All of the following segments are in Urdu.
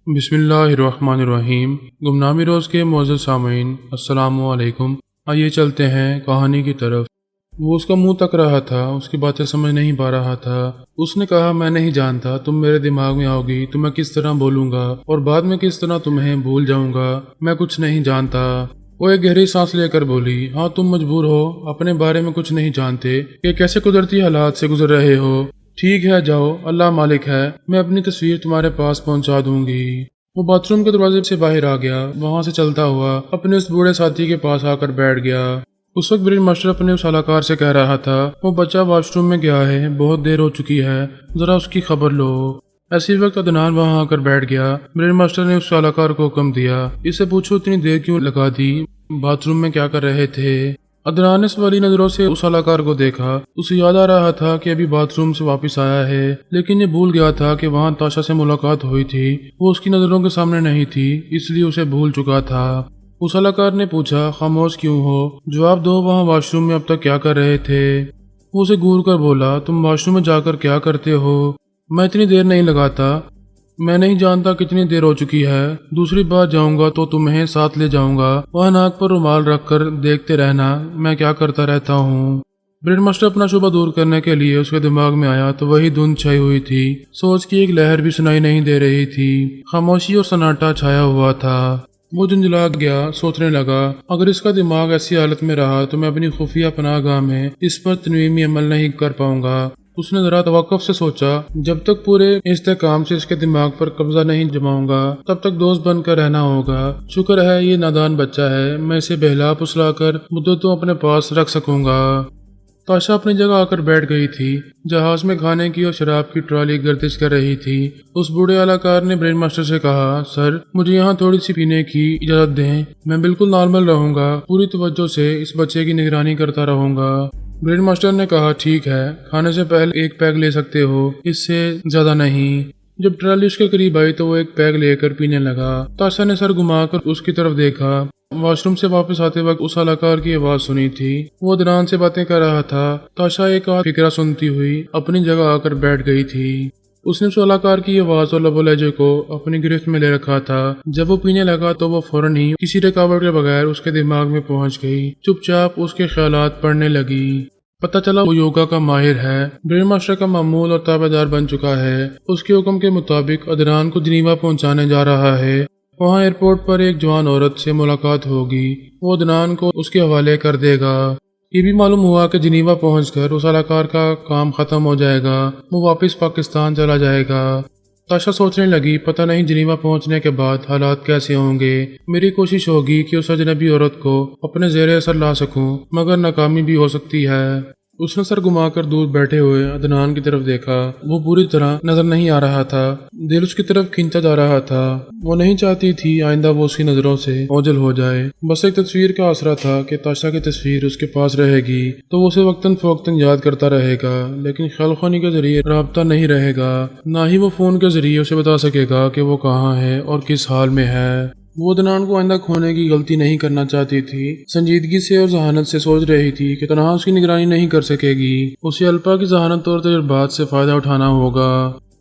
بسم اللہ الرحمن الرحیم۔ گمنامی روز کے معزز سامعین السلام علیکم۔ آئیے چلتے ہیں کہانی کی طرف۔ وہ اس کا منہ تک رہا تھا، اس کی باتیں سمجھ نہیں پا رہا تھا۔ اس نے کہا، میں نہیں جانتا تم میرے دماغ میں آؤ گی تو میں کس طرح بولوں گا اور بعد میں کس طرح تمہیں بھول جاؤں گا، میں کچھ نہیں جانتا۔ وہ ایک گہری سانس لے کر بولی، ہاں تم مجبور ہو، اپنے بارے میں کچھ نہیں جانتے کہ کیسے قدرتی حالات سے گزر رہے ہو۔ ٹھیک ہے جاؤ، اللہ مالک ہے، میں اپنی تصویر تمہارے پاس پہنچا دوں گی۔ وہ باتھ روم کے دروازے سے باہر آ گیا، وہاں سے چلتا ہوا اپنے اس بوڑھے ساتھی کے پاس آ کر بیٹھ گیا۔ اس وقت برج ماسٹر اپنے اس اہلکار سے کہہ رہا تھا، وہ بچہ واش روم میں گیا ہے، بہت دیر ہو چکی ہے، ذرا اس کی خبر لو۔ اسی وقت عدنان وہاں آ کر بیٹھ گیا۔ برج ماسٹر نے اس اہلکار کو حکم دیا، اسے پوچھو اتنی دیر کیوں لگا دی، باتھ روم میں کیا کر رہے تھے؟ عدنان نے سوالی نظروں سے اس اہلکار کو دیکھا۔ اسے یاد آ رہا تھا کہ ابھی باتھ روم سے واپس آیا ہے، لیکن یہ بھول گیا تھا کہ وہاں تاشا سے ملاقات ہوئی تھی۔ وہ اس کی نظروں کے سامنے نہیں تھی، اس لیے اسے بھول چکا تھا۔ اس اہلکار نے پوچھا، خاموش کیوں ہو، جواب دو، وہاں واش روم میں اب تک کیا کر رہے تھے؟ وہ اسے گھور کر بولا، تم واش روم میں جا کر کیا کرتے ہو؟ میں اتنی دیر نہیں لگاتا، میں نہیں جانتا کتنی دیر ہو چکی ہے، دوسری بار جاؤں گا تو تمہیں ساتھ لے جاؤں گا، وہاں ناک پر رومال رکھ کر دیکھتے رہنا میں کیا کرتا رہتا ہوں۔ برج ماسٹر اپنا شبہ دور کرنے کے لیے اس کے دماغ میں آیا تو وہی دھند چھائی ہوئی تھی، سوچ کی ایک لہر بھی سنائی نہیں دے رہی تھی، خاموشی اور سناٹا چھایا ہوا تھا۔ وہ جھنجھلا گیا، سوچنے لگا، اگر اس کا دماغ ایسی حالت میں رہا تو میں اپنی خفیہ پناہ گاہ میں اس پر تنظیمی عمل نہیں کر پاؤں گا۔ اس نے ذرا توقف سے سوچا، جب تک پورے استحکام سے اس کے دماغ پر قبضہ نہیں جماؤں گا تب تک دوست بن کر رہنا ہوگا۔ شکر ہے یہ نادان بچہ ہے، میں اسے بہلا پسلا کر مدتوں اپنے پاس رکھ سکوں گا۔ تاشا اپنی جگہ آ کر بیٹھ گئی تھی۔ جہاز میں کھانے کی اور شراب کی ٹرالی گردش کر رہی تھی۔ اس بوڑھے اہلکار نے برج ماسٹر سے کہا، سر مجھے یہاں تھوڑی سی پینے کی اجازت دیں، میں بالکل نارمل رہوں گا، پوری توجہ سے اس بچے کی نگرانی کرتا رہوں گا۔ برج ماسٹر نے کہا، ٹھیک ہے، کھانے سے پہلے ایک پیگ لے سکتے ہو، اس سے زیادہ نہیں۔ جب ٹرالی اس کے قریب آئی تو وہ ایک پیگ لے کر پینے لگا۔ تاشا نے سر گھما کر اس کی طرف دیکھا۔ واش روم سے واپس آتے وقت اس اہلکار کی آواز سنی تھی، وہ عدنان سے باتیں کر رہا تھا۔ تاشا ایک آدھ فکرہ سنتی ہوئی اپنی جگہ آ کر بیٹھ گئی تھی۔ اس نے اس اہلکار کی آواز اور لب و لہجے کو اپنی گرفت میں لے رکھا تھا۔ جب وہ پینے لگا تو وہ فوراً ہی کسی رکاوٹ کے بغیر اس کے دماغ میں پہنچ گئی، چپ چاپ اس کے خیالات پڑھنے لگی۔ پتہ چلا وہ یوگا کا ماہر ہے، برج ماسٹر کا معمول اور تابع دار بن چکا ہے۔ اس کے حکم کے مطابق عدنان کو جنیوا پہنچانے جا رہا ہے۔ وہاں ایئرپورٹ پر ایک جوان عورت سے ملاقات ہوگی، وہ عدنان کو اس کے حوالے کر دے گا۔ یہ بھی معلوم ہوا کہ جنیوا پہنچ کر اس اہلکار کا کام ختم ہو جائے گا، وہ واپس پاکستان چلا جائے گا۔ تاشا سوچنے لگی، پتہ نہیں جنیوا پہنچنے کے بعد حالات کیسے ہوں گے۔ میری کوشش ہوگی کہ اس اجنبی عورت کو اپنے زیر اثر لا سکوں، مگر ناکامی بھی ہو سکتی ہے۔ اس نے سر گھما کر دور بیٹھے ہوئے عدنان کی طرف دیکھا۔ وہ پوری طرح نظر نہیں آ رہا تھا، دل اس کی طرف کھینچا جا رہا تھا۔ وہ نہیں چاہتی تھی آئندہ وہ اس کی نظروں سے اوجھل ہو جائے۔ بس ایک تصویر کا آسرا تھا کہ تاشا کی تصویر اس کے پاس رہے گی تو وہ اسے وقتاً فوقتاً یاد کرتا رہے گا، لیکن خیال خوانی کے ذریعے رابطہ نہیں رہے گا، نہ ہی وہ فون کے ذریعے اسے بتا سکے گا کہ وہ کہاں ہے اور کس حال میں ہے۔ وہ عدنان کو آئندہ کھونے کی غلطی نہیں کرنا چاہتی تھی، سنجیدگی سے اور ذہانت سے سوچ رہی تھی کہ تنہا اس کی نگرانی نہیں کر سکے گی، اسے الپا کی ذہانت اور تجربات سے فائدہ اٹھانا ہوگا۔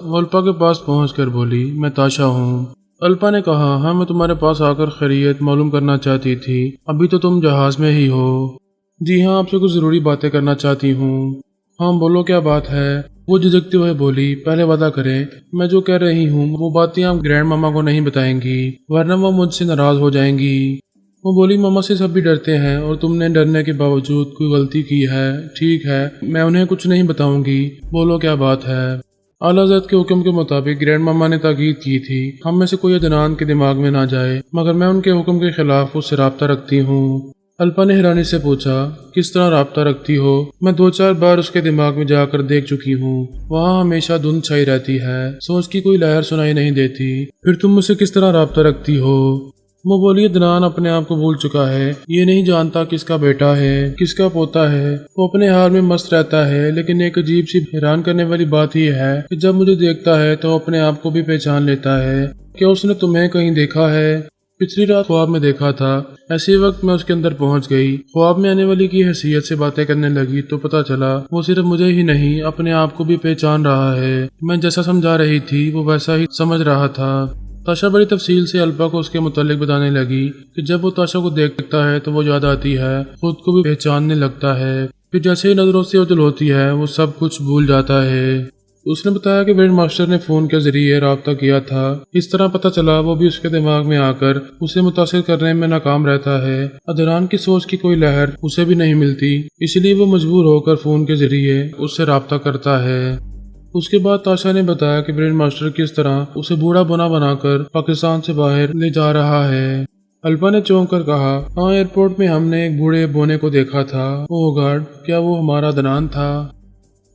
وہ الپا کے پاس پہنچ کر بولی، میں تاشا ہوں۔ الپا نے کہا، ہاں میں تمہارے پاس آ کر خیریت معلوم کرنا چاہتی تھی، ابھی تو تم جہاز میں ہی ہو۔ جی ہاں، آپ سے کچھ ضروری باتیں کرنا چاہتی ہوں۔ ہاں بولو، کیا بات ہے؟ وہ جھجکتے ہوئے بولی، پہلے وعدہ کریں میں جو کہہ رہی ہوں وہ باتیں آپ گرینڈ ماما کو نہیں بتائیں گی، ورنہ وہ مجھ سے ناراض ہو جائیں گی۔ وہ بولی، ماما سے سب بھی ڈرتے ہیں اور تم نے ڈرنے کے باوجود کوئی غلطی کی ہے، ٹھیک ہے میں انہیں کچھ نہیں بتاؤں گی، بولو کیا بات ہے؟ اعلیٰ حضرت کے حکم کے مطابق گرینڈ ماما نے تاکید کی تھی ہم میں سے کوئی عدنان کے دماغ میں نہ جائے، مگر میں ان کے حکم کے خلاف اس سے رابطہ رکھتی ہوں۔ الپا نے حیرانی سے پوچھا، کس طرح رابطہ رکھتی ہو؟ میں 2-4 بار اس کے دماغ میں جا کر دیکھ چکی ہوں، وہاں ہمیشہ دھند چھائی رہتی ہے، سوچ کی کوئی لہر سنائی نہیں دیتی، پھر تم مجھ سے کس طرح رابطہ رکھتی ہو؟ وہ بولی، عدنان اپنے آپ کو بھول چکا ہے، یہ نہیں جانتا کس کا بیٹا ہے کس کا پوتا ہے، وہ اپنے حال میں مست رہتا ہے، لیکن ایک عجیب سی حیران کرنے والی بات یہ ہے کہ جب مجھے دیکھتا ہے تو اپنے آپ کو بھی پہچان لیتا ہے۔ کیا اس نے تمہیں کہیں دیکھا ہے؟ پچھلی رات خواب میں دیکھا تھا، ایسے وقت میں اس کے اندر پہنچ گئی، خواب میں آنے والی کی حیثیت سے باتیں کرنے لگی تو پتہ چلا وہ صرف مجھے ہی نہیں اپنے آپ کو بھی پہچان رہا ہے، میں جیسا سمجھا رہی تھی وہ ویسا ہی سمجھ رہا تھا۔ تاشا بڑی تفصیل سے الپا کو اس کے متعلق بتانے لگی کہ جب وہ تاشا کو دیکھتا ہے تو وہ یاد آتی ہے، خود کو بھی پہچاننے لگتا ہے، پھر جیسے ہی نظروں سے اوجل ہوتی ہے وہ سب کچھ بھول جاتا ہے۔ اس نے بتایا کہ برین ماسٹر نے فون کے ذریعے رابطہ کیا تھا، اس طرح پتہ چلا وہ بھی اس کے دماغ میں آ کر اسے متاثر کرنے میں ناکام رہتا ہے۔ ادران کی سوچ کی کوئی لہر اسے بھی نہیں ملتی، اس لیے وہ مجبور ہو کر فون کے ذریعے اس سے رابطہ کرتا ہے۔ اس کے بعد تاشا نے بتایا کہ برین ماسٹر کس طرح اسے بوڑھا بنا کر پاکستان سے باہر لے جا رہا ہے۔ الپا نے چونک کر کہا، ہاں ایئرپورٹ میں ہم نے ایک بوڑھے بونے کو دیکھا تھا۔ اوہ گاڈ، کیا وہ ہمارا عدنان تھا؟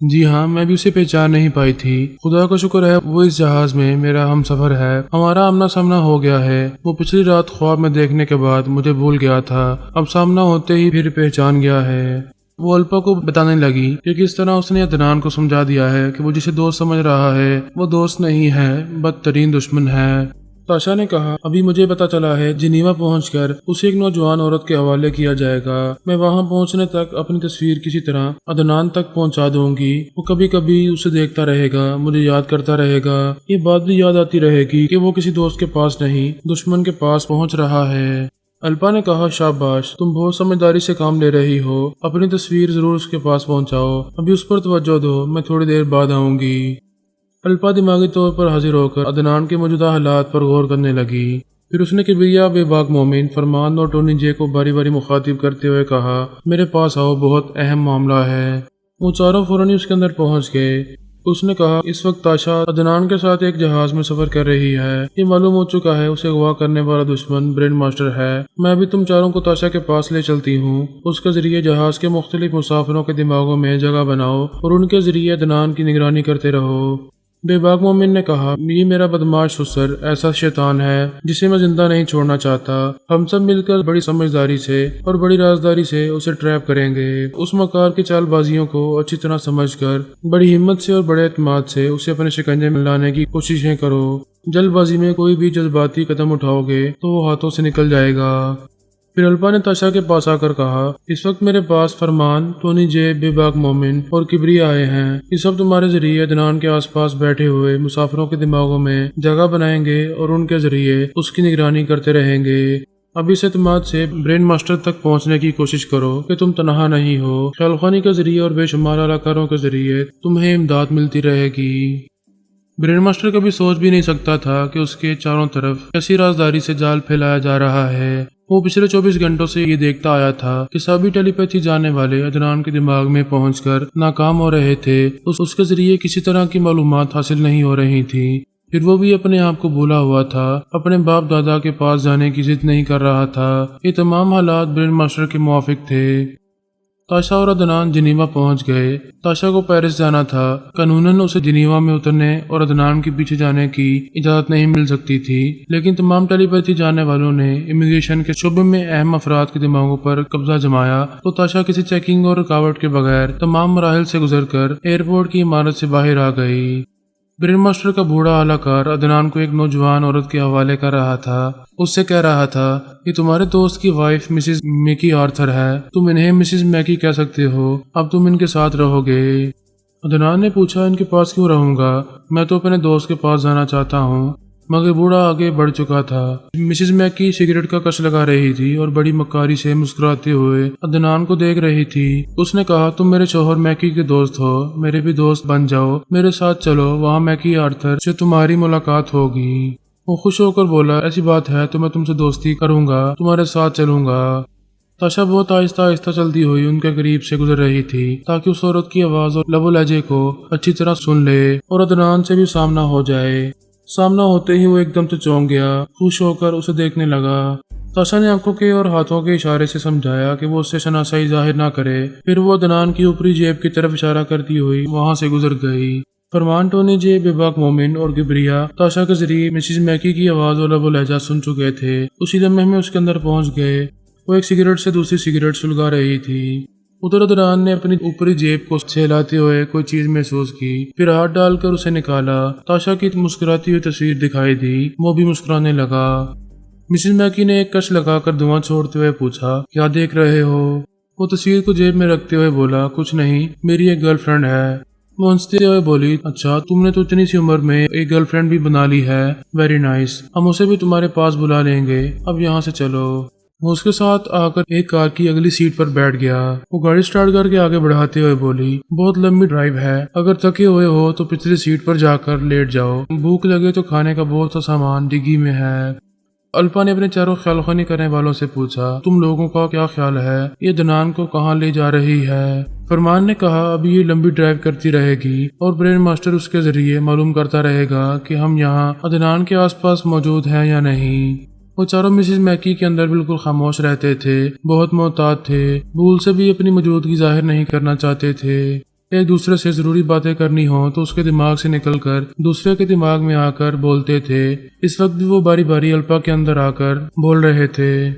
جی ہاں، میں بھی اسے پہچان نہیں پائی تھی۔ خدا کا شکر ہے وہ اس جہاز میں میرا ہم سفر ہے، ہمارا آمنا سامنا ہو گیا ہے۔ وہ پچھلی رات خواب میں دیکھنے کے بعد مجھے بھول گیا تھا، اب سامنا ہوتے ہی پھر پہچان گیا ہے۔ وہ الپا کو بتانے لگی کہ کس طرح اس نے عدنان کو سمجھا دیا ہے کہ وہ جسے دوست سمجھ رہا ہے وہ دوست نہیں ہے، بدترین دشمن ہے۔ تاشا نے کہا، ابھی مجھے پتا چلا ہے جنیوا پہنچ کر اسے ایک نوجوان عورت کے حوالے کیا جائے گا۔ میں وہاں پہنچنے تک اپنی تصویر کسی طرح عدنان تک پہنچا دوں گی، وہ کبھی کبھی اسے دیکھتا رہے گا، مجھے یاد کرتا رہے گا، یہ بات بھی یاد آتی رہے گی کہ وہ کسی دوست کے پاس نہیں دشمن کے پاس پہنچ رہا ہے۔ الپا نے کہا، شاباش، تم بہت سمجھداری سے کام لے رہی ہو، اپنی تصویر ضرور اس کے پاس پہنچاؤ، ابھی اس پر توجہ دو، میں تھوڑی دیر بعد آؤں گی۔ الپا دماغی طور پر حاضر ہو کر عدنان کے موجودہ حالات پر غور کرنے لگی، پھر اس نے کبریا، بے باک مومن، فرمان اور ٹونی جے کو باری باری مخاطب کرتے ہوئے کہا، میرے پاس آؤ، بہت اہم معاملہ ہے۔ وہ چاروں فوراً اس کے اندر پہنچ گئے۔ اس نے کہا، اس وقت تاشا عدنان کے ساتھ ایک جہاز میں سفر کر رہی ہے، یہ معلوم ہو چکا ہے اسے اغوا کرنے والا دشمن برین ماسٹر ہے۔ میں ابھی تم چاروں کو تاشا کے پاس لے چلتی ہوں، اس کے ذریعے جہاز کے مختلف مسافروں کے دماغوں میں جگہ بناؤ اور ان کے ذریعے عدنان کی نگرانی کرتے رہو۔ بے باک مومن نے کہا، یہ میرا بدماش سسر ایسا شیطان ہے جسے میں زندہ نہیں چھوڑنا چاہتا، ہم سب مل کر بڑی سمجھداری سے اور بڑی رازداری سے اسے ٹریپ کریں گے۔ اس مکار کی چال بازیوں کو اچھی طرح سمجھ کر بڑی ہمت سے اور بڑے اعتماد سے اسے اپنے شکنجے میں لانے کی کوششیں کرو۔ جلد بازی میں کوئی بھی جذباتی قدم اٹھاؤ گے تو وہ ہاتھوں سے نکل جائے گا۔ پھر الپا نے تاشا کے پاس آ کر کہا، اس وقت میرے پاس فرمان، ٹونی جے، بے باک مومن اور کبریا آئے ہیں، یہ سب تمہارے ذریعے عدنان کے آس پاس بیٹھے ہوئے مسافروں کے دماغوں میں جگہ بنائیں گے اور ان کے ذریعے اس کی نگرانی کرتے رہیں گے۔ اب اس اعتماد سے برین ماسٹر تک پہنچنے کی کوشش کرو کہ تم تنہا نہیں ہو، خیال خوانی کے ذریعے اور بے شمار اداکاروں کے ذریعے تمہیں امداد ملتی رہے گی۔ برین ماسٹر کبھی سوچ بھی نہیں سکتا تھا کہ اس کے چاروں طرف کیسی رازداری سے جال پھیلایا جا رہا ہے۔ وہ پچھلے 24 گھنٹوں سے یہ دیکھتا آیا تھا کہ سبھی ٹیلی پیتھی جانے والے عدنان کے دماغ میں پہنچ کر ناکام ہو رہے تھے، اس کے ذریعے کسی طرح کی معلومات حاصل نہیں ہو رہی تھی۔ پھر وہ بھی اپنے آپ کو بھولا ہوا تھا، اپنے باپ دادا کے پاس جانے کی ضد نہیں کر رہا تھا۔ یہ تمام حالات برین ماسٹر کے موافق تھے۔ تاشا اور عدنان جنیوا پہنچ گئے۔ تاشا کو پیرس جانا تھا، قانوناً اسے جنیوا میں اترنے اور عدنان کے پیچھے جانے کی اجازت نہیں مل سکتی تھی، لیکن تمام ٹیلی پیتھی جانے والوں نے امیگریشن کے شعبے میں اہم افراد کے دماغوں پر قبضہ جمایا تو تاشا کسی چیکنگ اور رکاوٹ کے بغیر تمام مراحل سے گزر کر ایئرپورٹ کی عمارت سے باہر آ گئی۔ برین ماسٹر کا بوڑھا اعلی کار عدنان کو ایک نوجوان عورت کے حوالے کر رہا تھا، اس سے کہہ رہا تھا، یہ تمہارے دوست کی وائف مسز میکی آرتھر ہے، تم انہیں مسز میکی کہہ سکتے ہو، اب تم ان کے ساتھ رہو گے۔ عدنان نے پوچھا، ان کے پاس کیوں رہوں گا؟ میں تو اپنے دوست کے پاس جانا چاہتا ہوں۔ مگر بوڑھا آگے بڑھ چکا تھا۔ مسز میکی سگریٹ کا کش لگا رہی تھی اور بڑی مکاری سے مسکراتے ہوئے عدنان کو دیکھ رہی تھی۔ اس نے کہا، تم میرے شوہر میکی کے دوست ہو، میرے بھی دوست بن جاؤ، میرے ساتھ چلو، وہاں میکی آرتھر سے تمہاری ملاقات ہوگی۔ وہ خوش ہو کر بولا، ایسی بات ہے تو میں تم سے دوستی کروں گا، تمہارے ساتھ چلوں گا۔ تاشا بہت آہستہ آہستہ چلتی ہوئی ان کے قریب سے گزر رہی تھی تاکہ اس عورت کی آواز اور لب و لہجے کو اچھی طرح سن لے اور عدنان سے بھی سامنا ہو جائے۔ سامنا ہوتے ہی وہ ایک دم سے چونک گیا، خوش ہو کر اسے دیکھنے لگا۔ تاشا نے آنکھوں کے اور ہاتھوں کے اشارے سے سمجھایا کہ وہ اس سے شناسائی ظاہر نہ کرے، پھر وہ عدنان کی اوپری جیب کی طرف اشارہ کرتی ہوئی وہاں سے گزر گئی۔ فرمان، ٹونی جے، بے باک مومن اور کبریا تاشا کے ذریعے مسز میکی کی آواز اور لب و لہجہ سن چکے تھے۔ اسی لمحے میں اس کے اندر پہنچ گئے۔ وہ ایک سگریٹ سے دوسری سگریٹ سلگا رہی تھی۔ ادھر عدنان نے اپنی اوپری جیب کو سہلاتے ہوئے کوئی چیز محسوس کی، پھر ہاتھ ڈال کر اسے نکالا۔ تاشا کی مسکراتی ہوئی تصویر دکھائی دی، وہ بھی مسکرانے لگا۔ مسز میکی نے ایک کش لگا کر دھواں چھوڑتے ہوئے پوچھا، کیا دیکھ رہے ہو؟ وہ تصویر کو جیب میں رکھتے ہوئے بولا، کچھ نہیں، میری ایک گرل فرینڈ ہے۔ وہ ہنستے ہوئے بولی، اچھا تم نے تو اتنی سی عمر میں ایک گرل فرینڈ بھی بنا لی ہے، ویری نائس، ہم اسے بھی تمہارے پاس بلا لیں گے، اب یہاں سے چلو۔ وہ اس کے ساتھ آ کر ایک کار کی اگلی سیٹ پر بیٹھ گیا۔ وہ گاڑی سٹارٹ کر کے آگے بڑھاتے ہوئے بولی، بہت لمبی ڈرائیو ہے، اگر تھکے ہوئے ہو تو پچھلی سیٹ پر جا کر لیٹ جاؤ، بھوک لگے تو کھانے کا بہت سا سامان ڈگی میں ہے۔ الپا نے اپنے چاروں خیال خوانی کرنے والوں سے پوچھا، تم لوگوں کا کیا خیال ہے، یہ عدنان کو کہاں لے جا رہی ہے؟ فرمان نے کہا، ابھی یہ لمبی ڈرائیو کرتی رہے گی اور برین ماسٹر اس کے ذریعے معلوم کرتا رہے گا کہ ہم یہاں عدنان کے آس پاس موجود ہیں یا نہیں۔ وہ چاروں مسز میکی کے اندر بالکل خاموش رہتے تھے، بہت محتاط تھے، بھول سے بھی اپنی موجودگی ظاہر نہیں کرنا چاہتے تھے۔ ایک دوسرے سے ضروری باتیں کرنی ہوں تو اس کے دماغ سے نکل کر دوسرے کے دماغ میں آ کر بولتے تھے۔ اس وقت بھی وہ باری باری الپا کے اندر آ کر بول رہے تھے۔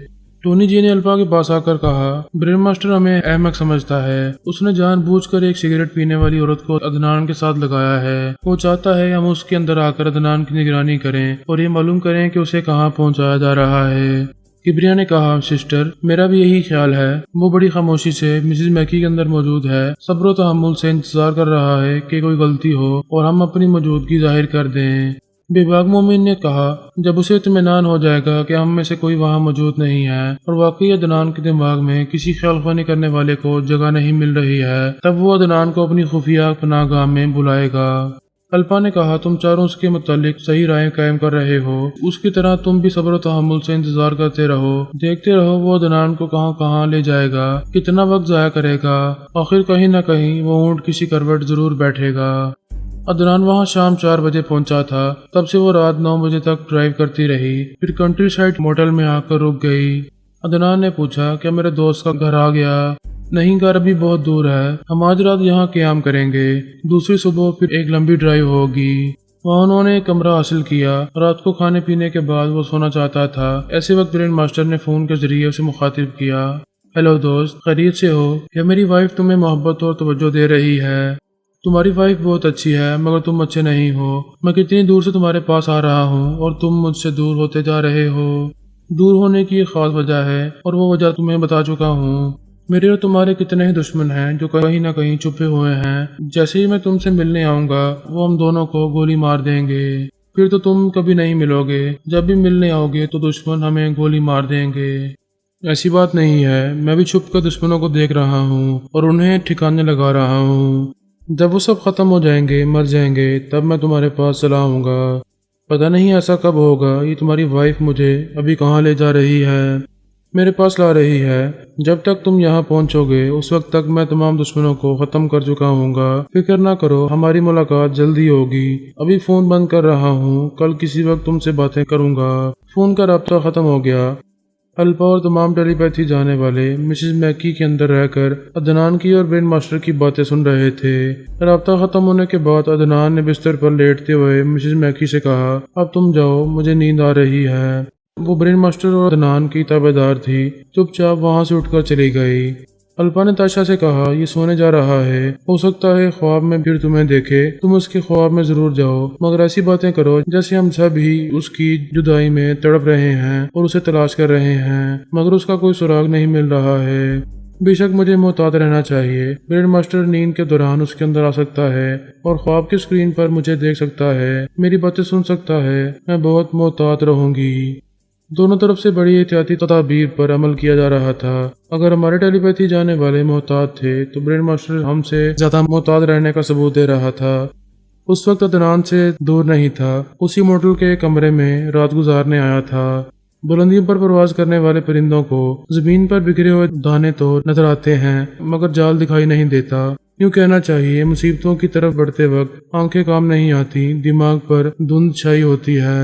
ٹونی جی نے الپا کے پاس آ کر کہا، برین ماسٹر ہمیں احمق سمجھتا ہے، اس نے جان بوجھ کر ایک سگریٹ پینے والی عورت کو عدنان کے ساتھ لگایا ہے، وہ چاہتا ہے ہم اس کے اندر آ کر عدنان کی نگرانی کریں اور یہ معلوم کریں کہ اسے کہاں پہنچایا جا رہا ہے۔ کبریا نے کہا، سسٹر میرا بھی یہی خیال ہے۔ وہ بڑی خاموشی سے مسز میکی کے اندر موجود ہے، صبر و تحمل سے انتظار کر رہا ہے کہ کوئی غلطی ہو اور ہم اپنی موجودگی ظاہر کر دیں۔ بے باک مومن نے کہا، جب اسے اطمینان ہو جائے گا کہ ہم میں سے کوئی وہاں موجود نہیں ہے اور واقعی عدنان کے دماغ میں کسی خیال خوانی کرنے والے کو جگہ نہیں مل رہی ہے، تب وہ عدنان کو اپنی خفیہ پناہ گاہ میں بلائے گا۔ الپا نے کہا، تم چاروں اس کے متعلق صحیح رائے قائم کر رہے ہو، اس کی طرح تم بھی صبر و تحمل سے انتظار کرتے رہو، دیکھتے رہو وہ عدنان کو کہاں کہاں لے جائے گا، کتنا وقت ضائع کرے گا، آخر کہیں نہ کہیں وہ اونٹ کسی کروٹ ضرور بیٹھے گا۔ عدنان وہاں شام 4 بجے پہنچا تھا، تب سے وہ رات 9 بجے تک ڈرائیو کرتی رہی، پھر کنٹری سائڈ موٹل میں آ کر رک گئی۔ عدنان نے پوچھا، کیا میرے دوست کا گھر آ گیا؟ نہیں، گھر ابھی بہت دور ہے، ہم آج رات یہاں قیام کریں گے، دوسری صبح پھر ایک لمبی ڈرائیو ہوگی۔ وہاں انہوں نے ایک کمرہ حاصل کیا۔ رات کو کھانے پینے کے بعد وہ سونا چاہتا تھا، ایسے وقت برین ماسٹر نے فون کے ذریعے اسے مخاطب کیا، ہیلو دوست، خیریت سے ہو؟ کیا میری وائف تمہیں محبت اور توجہ دے رہی ہے؟ تمہاری وائف بہت اچھی ہے مگر تم اچھے نہیں ہو، میں کتنی دور سے تمہارے پاس آ رہا ہوں اور تم مجھ سے دور ہوتے جا رہے ہو۔ دور ہونے کی ایک خاص وجہ ہے اور وہ وجہ تمہیں بتا چکا ہوں۔ میرے اور تمہارے کتنے ہی دشمن ہیں جو کہیں نہ کہیں چھپے ہوئے ہیں، جیسے ہی میں تم سے ملنے آؤں گا وہ ہم دونوں کو گولی مار دیں گے، پھر تو تم کبھی نہیں ملو گے، جب بھی ملنے آؤ گے تو دشمن ہمیں گولی مار دیں گے۔ ایسی بات نہیں ہے، میں بھی چھپ کر دشمنوں کو دیکھ رہا ہوں اور انہیں ٹھکانے لگا رہا ہوں، جب وہ سب ختم ہو جائیں گے، مر جائیں گے، تب میں تمہارے پاس چلا آؤں گا۔ پتہ نہیں ایسا کب ہوگا، یہ تمہاری وائف مجھے ابھی کہاں لے جا رہی ہے، میرے پاس لا رہی ہے، جب تک تم یہاں پہنچو گے اس وقت تک میں تمام دشمنوں کو ختم کر چکا ہوں گا، فکر نہ کرو، ہماری ملاقات جلدی ہوگی، ابھی فون بند کر رہا ہوں، کل کسی وقت تم سے باتیں کروں گا۔ فون کا رابطہ ختم ہو گیا۔ الپا اور تمام ٹیلی پیتھی جانے والے مسز میکی کے اندر رہ کر عدنان کی اور برین ماسٹر کی باتیں سن رہے تھے۔ رابطہ ختم ہونے کے بعد عدنان نے بستر پر لیٹتے ہوئے مسز میکی سے کہا، اب تم جاؤ، مجھے نیند آ رہی ہے۔ وہ برین ماسٹر اور عدنان کی تابع دار تھی، چپ چاپ وہاں سے اٹھ کر چلی گئی۔ الپا نے تاشا سے کہا، یہ سونے جا رہا ہے، ہو سکتا ہے خواب میں پھر تمہیں دیکھے، تم اس کے خواب میں ضرور جاؤ، مگر ایسی باتیں کرو جیسے ہم سب ہی اس کی جدائی میں تڑپ رہے ہیں اور اسے تلاش کر رہے ہیں، مگر اس کا کوئی سراغ نہیں مل رہا ہے۔ بے شک مجھے محتاط رہنا چاہیے، برین ماسٹر نیند کے دوران اس کے اندر آ سکتا ہے اور خواب کی اسکرین پر مجھے دیکھ سکتا ہے، میری باتیں سن سکتا ہے، میں بہت محتاط رہوں گی۔ دونوں طرف سے بڑی احتیاطی تدابیر پر عمل کیا جا رہا تھا۔ اگر ہمارے ٹیلی پیتھی جانے والے محتاط تھے تو برین ماسٹر ہم سے زیادہ محتاط رہنے کا ثبوت دے رہا تھا۔ اس وقت عدنان سے دور نہیں تھا، اسی موٹل کے کمرے میں رات گزارنے آیا تھا۔ بلندیوں پر پرواز کرنے والے پرندوں کو زمین پر بکھرے ہوئے دانے تو نظر آتے ہیں مگر جال دکھائی نہیں دیتا۔ یوں کہنا چاہیے، مصیبتوں کی طرف بڑھتے وقت آنکھیں کام نہیں آتی، دماغ پر دھند چھائی ہوتی ہے۔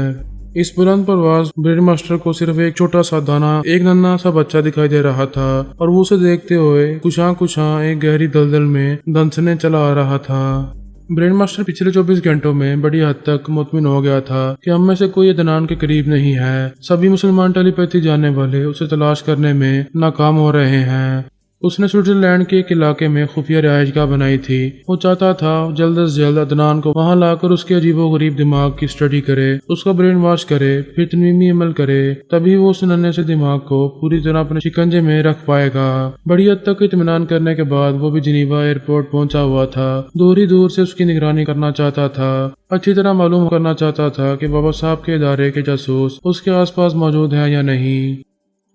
اس بلند پرواز برین ماسٹر کو صرف ایک چھوٹا سا دانہ، ایک ننھا سا بچہ دکھائی دے رہا تھا اور وہ اسے دیکھتے ہوئے کشاں ایک گہری دلدل میں دھنسنے چلا آ رہا تھا۔ برین ماسٹر پچھلے 24 گھنٹوں میں بڑی حد تک مطمئن ہو گیا تھا کہ ہم میں سے کوئی عدنان کے قریب نہیں ہے، سبھی مسلمان ٹیلی پیتھی جانے والے اسے تلاش کرنے میں ناکام ہو رہے ہیں۔ اس نے سوئٹزرلینڈ کے ایک علاقے میں خفیہ رہائش گاہ بنائی تھی۔ وہ چاہتا تھا جلد از جلد عدنان کو وہاں لا کر اس کے عجیب و غریب دماغ کی اسٹڈی کرے، اس کا برین واش کرے، پھر تنویمی عمل کرے، تبھی وہ اس ننھے سے دماغ کو پوری طرح اپنے شکنجے میں رکھ پائے گا۔ بڑی حد تک اطمینان کرنے کے بعد وہ بھی جنیوا ایئرپورٹ پہنچا ہوا تھا۔ دور ہی دور سے اس کی نگرانی کرنا چاہتا تھا، اچھی طرح معلوم کرنا چاہتا تھا کہ بابا صاحب کے ادارے کے جاسوس اس کے آس پاس موجود ہیں یا نہیں۔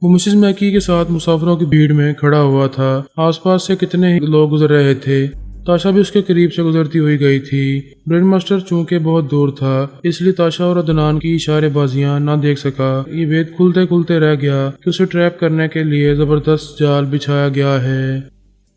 وہ مسز میکی کے ساتھ مسافروں کی بھیڑ میں کھڑا ہوا تھا۔ آس پاس سے کتنے ہی لوگ گزر رہے تھے۔ تاشا بھی اس کے قریب سے گزرتی ہوئی گئی تھی۔ برین ماسٹر چونکہ بہت دور تھا، اس لیے تاشا اور عدنان کی اشارے بازیاں نہ دیکھ سکا۔ یہ بید کھلتے کھلتے رہ گیا کہ اسے ٹریپ کرنے کے لیے زبردست جال بچھایا گیا ہے۔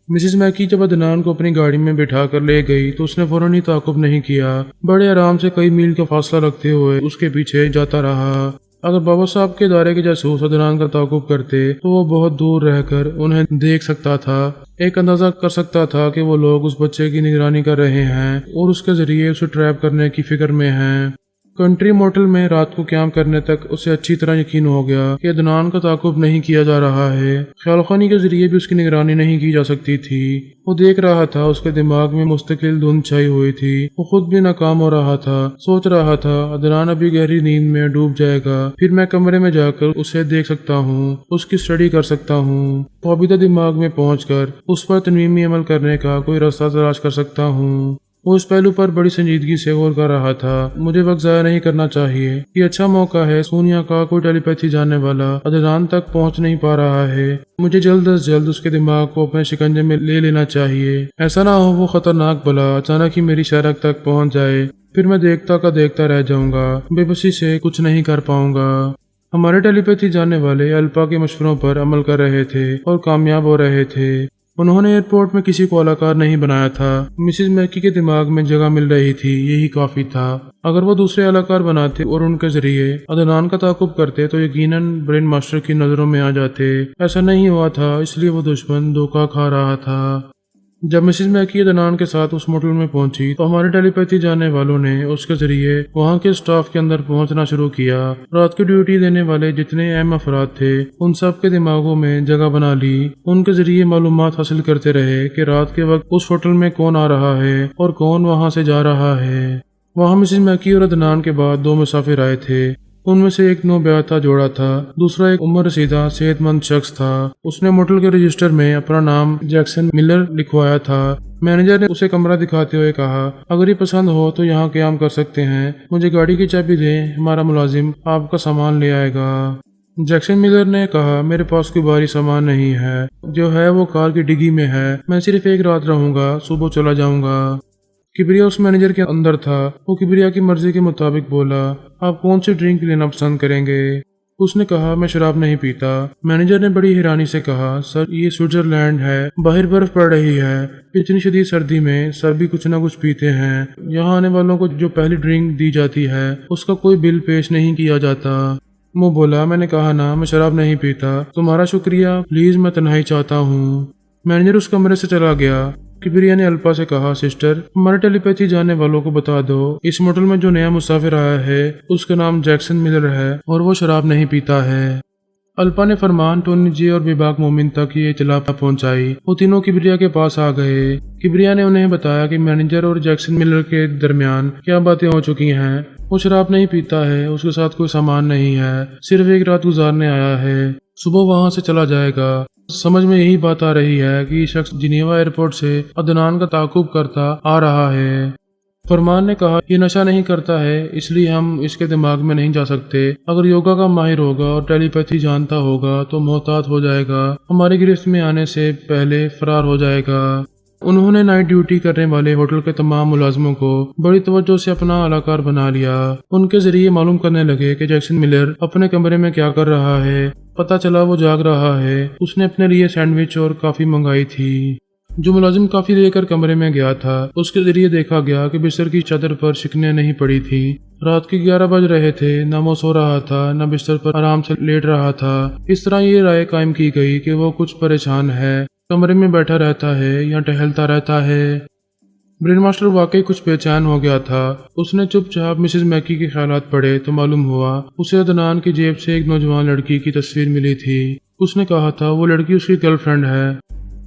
مسز میکی جب عدنان کو اپنی گاڑی میں بٹھا کر لے گئی تو اس نے فوراً ہی تعاقب نہیں کیا، بڑے آرام سے کئی میل کا فاصلہ رکھتے ہوئے اس کے پیچھے جاتا رہا۔ اگر بابا صاحب کے ادارے کے جاسوس عدنان کا تعاقب کرتے تو وہ بہت دور رہ کر انہیں دیکھ سکتا تھا، ایک اندازہ کر سکتا تھا کہ وہ لوگ اس بچے کی نگرانی کر رہے ہیں اور اس کے ذریعے اسے ٹریپ کرنے کی فکر میں ہیں۔ کنٹری موٹل میں رات کو قیام کرنے تک اسے اچھی طرح یقین ہو گیا کہ عدنان کا تعاقب نہیں کیا جا رہا ہے۔ خیال خوانی کے ذریعے بھی اس کی نگرانی نہیں کی جا سکتی تھی۔ وہ دیکھ رہا تھا، اس کے دماغ میں مستقل دھند چھائی ہوئی تھی۔ وہ خود بھی ناکام ہو رہا تھا، سوچ رہا تھا عدنان ابھی گہری نیند میں ڈوب جائے گا، پھر میں کمرے میں جا کر اسے دیکھ سکتا ہوں، اس کی اسٹڈی کر سکتا ہوں، خوابیدہ دماغ میں پہنچ کر اس پر تنویمی عمل کرنے کا کوئی راستہ تلاش کر سکتا ہوں۔ وہ اس پہلو پر بڑی سنجیدگی سے غور کر رہا تھا۔ مجھے وقت ضائع نہیں کرنا چاہیے، یہ اچھا موقع ہے۔ سونیا کا کوئی ٹیلی پیتھی جاننے والا عدنان تک پہنچ نہیں پا رہا ہے، مجھے جلد از جلد اس کے دماغ کو اپنے شکنجے میں لے لینا چاہیے۔ ایسا نہ ہو وہ خطرناک بلا اچانک ہی میری شہرک تک پہنچ جائے، پھر میں دیکھتا کا دیکھتا رہ جاؤں گا، بے بسی سے کچھ نہیں کر پاؤں گا۔ ہمارے ٹیلی پیتھی جاننے والے الپا کے مشوروں پر عمل کر رہے تھے اور کامیاب ہو رہے تھے۔ انہوں نے ایئرپورٹ میں کسی کو اداکار نہیں بنایا تھا۔ مسز میکی کے دماغ میں جگہ مل رہی تھی، یہی کافی تھا۔ اگر وہ دوسرے اداکار بناتے اور ان کے ذریعے عدنان کا تعاقب کرتے تو یقیناً برین ماسٹر کی نظروں میں آ جاتے۔ ایسا نہیں ہوا تھا، اس لیے وہ دشمن دھوکہ کھا رہا تھا۔ جب مسز میکی عدنان کے ساتھ اس موٹل میں پہنچی تو ہمارے ٹیلی پیتھی جاننے والوں نے اس کے ذریعے وہاں کے سٹاف کے اندر پہنچنا شروع کیا۔ رات کی ڈیوٹی دینے والے جتنے اہم افراد تھے ان سب کے دماغوں میں جگہ بنا لی، ان کے ذریعے معلومات حاصل کرتے رہے کہ رات کے وقت اس ہوٹل میں کون آ رہا ہے اور کون وہاں سے جا رہا ہے۔ وہاں مسز میکی اور عدنان کے بعد 2 مسافر آئے تھے۔ ان میں سے ایک نوبیاتا جوڑا تھا، دوسرا ایک عمر رسیدہ صحت مند شخص تھا۔ اس نے موٹل کے رجسٹر میں اپنا نام جیکسن ملر لکھوایا تھا۔ مینیجر نے اسے کمرہ دکھاتے ہوئے کہا، اگر یہ پسند ہو تو یہاں قیام کر سکتے ہیں، مجھے گاڑی کی چابی دیں، ہمارا ملازم آپ کا سامان لے آئے گا۔ جیکسن ملر نے کہا، میرے پاس کوئی بھاری سامان نہیں ہے، جو ہے وہ کار کی ڈگی میں ہے، میں صرف ایک رات رہوں گا، صبح چلا جاؤں گا۔ کبریا اس مینیجر کے اندر تھا۔ وہ کبریا کی مرضی کے مطابق بولا، آپ کون سی ڈرنک لینا پسند کریں گے؟ اس نے کہا، میں شراب نہیں پیتا۔ مینیجر نے بڑی حیرانی سے کہا، سر یہ سوئٹزرلینڈ ہے، باہر برف پڑ رہی ہے، اتنی شدید سردی میں سر بھی کچھ نہ کچھ پیتے ہیں، یہاں آنے والوں کو جو پہلی ڈرنک دی جاتی ہے اس کا کوئی بل پیش نہیں کیا جاتا۔ وہ بولا، میں نے کہا نا میں شراب نہیں پیتا، تمہارا شکریہ، پلیز میں تنہائی چاہتا ہوں۔ مینیجر اس کمرے سے چلا گیا۔ کبریا نے الپا سے کہا، سسٹر ہمارے ٹیلی پیتھی جاننے والوں کو بتا دو اس موٹل میں جو نیا مسافر آیا ہے اس کا نام جیکسن ملر ہے اور وہ شراب نہیں پیتا ہے۔ الپا نے فرمان ٹونی جی اور بیباک مومن تک یہ اطلاع پہنچائی۔ وہ تینوں کبریا کے پاس آ گئے۔ کبریا نے انہیں بتایا کہ مینیجر اور جیکسن ملر کے درمیان کیا باتیں ہو چکی ہیں۔ وہ شراب نہیں پیتا ہے، اس کے ساتھ کوئی سامان نہیں ہے، صرف ایک رات گزارنے آیا ہے، صبح وہاں سے چلا جائے گا۔ سمجھ میں یہی بات آ رہی ہے کہ یہ شخص جنیوا ایئرپورٹ سے عدنان کا تعاقب کرتا آ رہا ہے۔ فرمان نے کہا، یہ نشہ نہیں کرتا ہے، اس لیے ہم اس کے دماغ میں نہیں جا سکتے۔ اگر یوگا کا ماہر ہوگا اور ٹیلی پیتھی جانتا ہوگا تو محتاط ہو جائے گا، ہماری گرفت میں آنے سے پہلے فرار ہو جائے گا۔ انہوں نے نائٹ ڈیوٹی کرنے والے ہوٹل کے تمام ملازموں کو بڑی توجہ سے اپنا اداکار بنا لیا۔ ان کے ذریعے معلوم کرنے لگے کہ جیکسن ملر اپنے کمرے میں کیا کر رہا ہے۔ پتہ چلا وہ جاگ رہا ہے۔ اس نے اپنے لیے سینڈوچ اور کافی منگائی تھی۔ جو ملازم کافی لے کر کمرے میں گیا تھا اس کے ذریعے دیکھا گیا کہ بستر کی چادر پر شکنیں نہیں پڑی تھی۔ رات کے 11 بج رہے تھے، نہ وہ سو رہا تھا نہ بستر پر آرام سے لیٹ رہا تھا۔ اس طرح یہ رائے قائم کی گئی کہ وہ کچھ پریشان ہے، کمرے میں بیٹھا رہتا ہے یا ٹہلتا رہتا ہے۔ برین ماسٹر واقعی کچھ بے چین ہو گیا تھا۔ اس نے چپ چاپ مسز میکی کے خیالات پڑھے تو معلوم ہوا اسے عدنان کی جیب سے ایک نوجوان لڑکی کی تصویر ملی تھی۔ اس نے کہا تھا وہ لڑکی اس کی گرل فرینڈ ہے۔